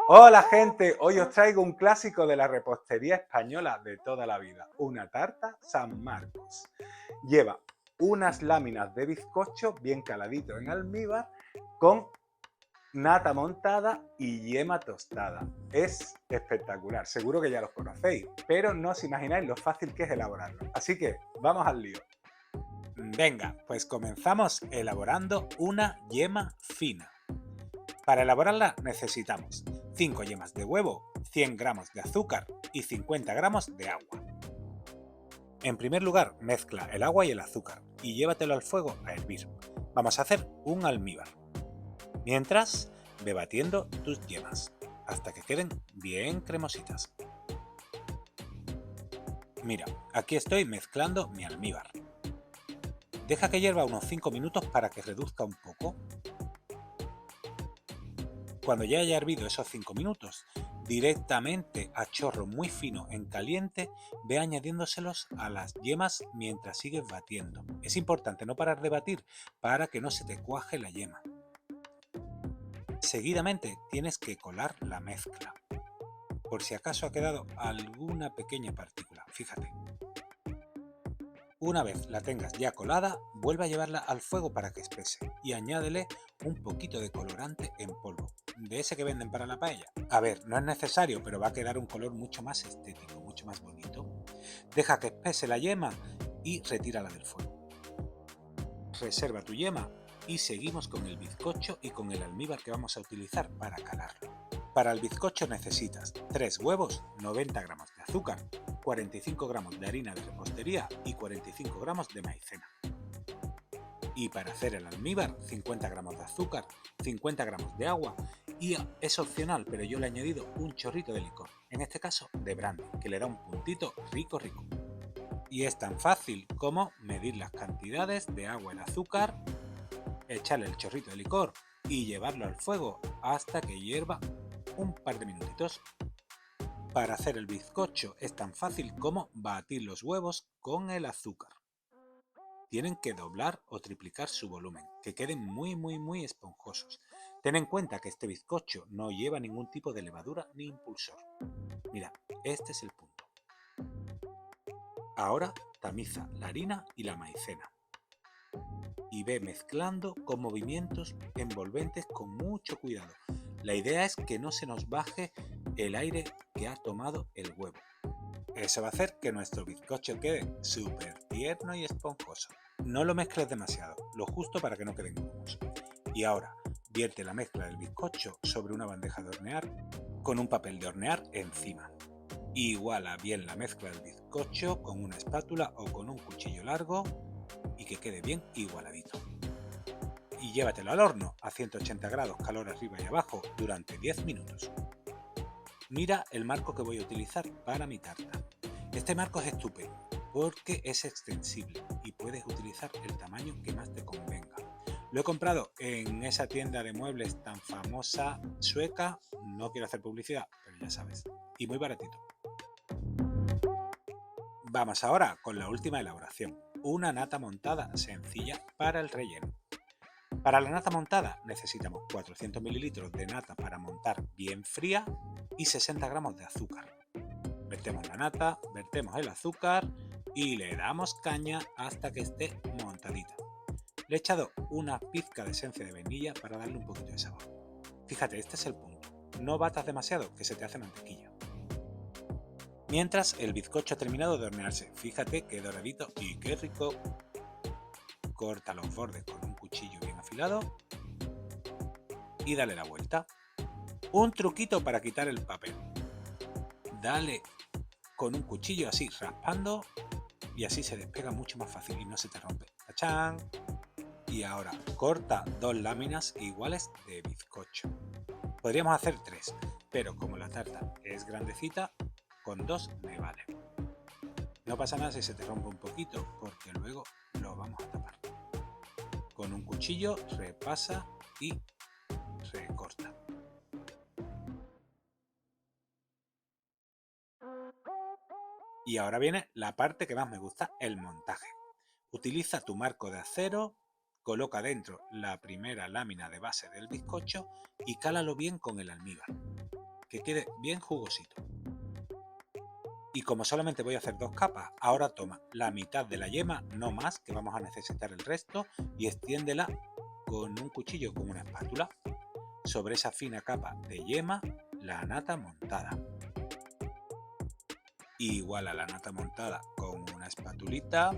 Hola gente, hoy os traigo un clásico de la repostería española de toda la vida, una tarta San Marcos. Lleva unas láminas de bizcocho bien caladito en almíbar con nata montada y yema tostada. Es espectacular, seguro que ya los conocéis, pero no os imagináis lo fácil que es elaborarlo. Así que vamos al lío. Venga, pues comenzamos elaborando una yema fina. Para elaborarla necesitamos 5 yemas de huevo, 100 gramos de azúcar y 50 gramos de agua. En primer lugar, mezcla el agua y el azúcar y llévatelo al fuego a hervir. Vamos a hacer un almíbar. Mientras, ve batiendo tus yemas hasta que queden bien cremositas. Mira, aquí estoy mezclando mi almíbar. Deja que hierva unos 5 minutos para que reduzca un poco. Cuando ya haya hervido esos 5 minutos, directamente a chorro muy fino en caliente, ve añadiéndoselos a las yemas mientras sigues batiendo. Es importante no parar de batir para que no se te cuaje la yema. Seguidamente tienes que colar la mezcla, por si acaso ha quedado alguna pequeña partícula, fíjate. Una vez la tengas ya colada, vuelve a llevarla al fuego para que espese y añádele un poquito de colorante en polvo, de ese que venden para la paella. A ver, no es necesario, pero va a quedar un color mucho más estético, mucho más bonito. Deja que espese la yema y retírala del fuego. Reserva tu yema y seguimos con el bizcocho y con el almíbar que vamos a utilizar para calarlo. Para el bizcocho necesitas 3 huevos, 90 gramos de azúcar, 45 gramos de harina de repostería y 45 gramos de maicena. Y para hacer el almíbar, 50 gramos de azúcar, 50 gramos de agua y es opcional, pero yo le he añadido un chorrito de licor, en este caso de brandy, que le da un puntito rico. Y es tan fácil como medir las cantidades de agua y de azúcar, echarle el chorrito de licor y llevarlo al fuego hasta que hierva un par de minutitos. Para hacer el bizcocho es tan fácil como batir los huevos con el azúcar. Tienen que doblar o triplicar su volumen, que queden muy esponjosos. Ten en cuenta que este bizcocho no lleva ningún tipo de levadura ni impulsor. Mira, este es el punto. Ahora tamiza la harina y la maicena y ve mezclando con movimientos envolventes con mucho cuidado. La idea es que no se nos baje el aire que ha tomado el huevo. Eso va a hacer que nuestro bizcocho quede súper tierno y esponjoso. No lo mezcles demasiado, lo justo para que no queden grumos. Y ahora, vierte la mezcla del bizcocho sobre una bandeja de hornear con un papel de hornear encima. Iguala bien la mezcla del bizcocho con una espátula o con un cuchillo largo y que quede bien igualadito. Y llévatelo al horno a 180 grados calor arriba y abajo durante 10 minutos. Mira el marco que voy a utilizar para mi tarta. Este marco es estupendo porque es extensible y puedes utilizar el tamaño que más te convenga. Lo he comprado en esa tienda de muebles tan famosa sueca, no quiero hacer publicidad, pero ya sabes, y muy baratito. Vamos ahora con la última elaboración, una nata montada sencilla para el relleno. Para la nata montada necesitamos 400 ml de nata para montar bien fría y 60 gramos de azúcar. Vertemos la nata, vertemos el azúcar y le damos caña hasta que esté montadita. Le he echado una pizca de esencia de vainilla para darle un poquito de sabor. Fíjate, este es el punto. No batas demasiado, que se te hace mantequilla. Mientras el bizcocho ha terminado de hornearse, fíjate qué doradito y qué rico. Corta los bordes con un cuchillo bien afilado y dale la vuelta. Un truquito para quitar el papel. Dale con un cuchillo así raspando y así se despega mucho más fácil y no se te rompe. ¡Tachán! Y ahora corta 2 láminas iguales de bizcocho. Podríamos hacer 3, pero como la tarta es grandecita, con 2 me vale. No pasa nada si se te rompe un poquito, porque luego lo vamos a tapar. Con un cuchillo repasa y recorta. Y ahora viene la parte que más me gusta, el montaje. Utiliza tu marco de acero Coloca dentro la primera lámina de base del bizcocho y cálalo bien con el almíbar, que quede bien jugosito. Y como solamente voy a hacer 2 capas, ahora toma la mitad de la yema, no más, que vamos a necesitar el resto, y extiéndela con un cuchillo o con una espátula. Sobre esa fina capa de yema, la nata montada. Iguala la nata montada con una espatulita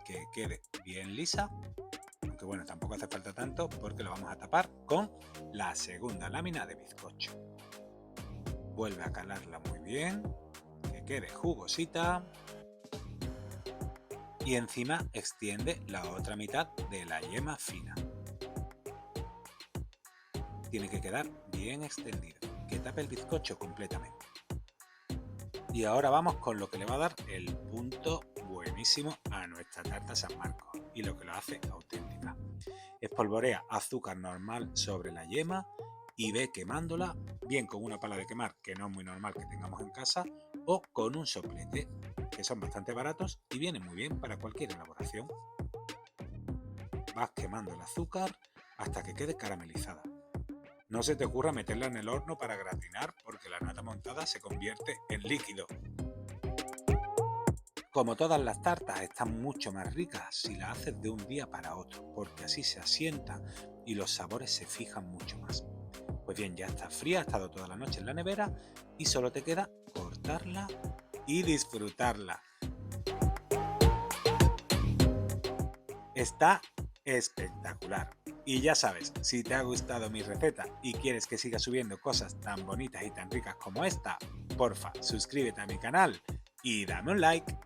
que quede bien lisa, aunque bueno, tampoco hace falta tanto porque lo vamos a tapar con la segunda lámina de bizcocho. Vuelve a calarla muy bien, que quede jugosita, y encima extiende la otra mitad de la yema fina. Tiene que quedar bien extendido, que tape el bizcocho completamente. Y ahora vamos con lo que le va a dar el punto buenísimo a nuestra tarta San Marcos y lo que lo hace auténtica. Espolvorea azúcar normal sobre la yema y ve quemándola, bien con una pala de quemar, que no es muy normal que tengamos en casa, o con un soplete, que son bastante baratos y vienen muy bien para cualquier elaboración. Vas quemando el azúcar hasta que quede caramelizada. No se te ocurra meterla en el horno para gratinar porque la nata montada se convierte en líquido. Como todas las tartas, están mucho más ricas si las haces de un día para otro, porque así se asientan y los sabores se fijan mucho más. Pues bien, ya está fría, ha estado toda la noche en la nevera y solo te queda cortarla y disfrutarla. Está espectacular. Y ya sabes, si te ha gustado mi receta y quieres que siga subiendo cosas tan bonitas y tan ricas como esta, porfa, suscríbete a mi canal y dame un like.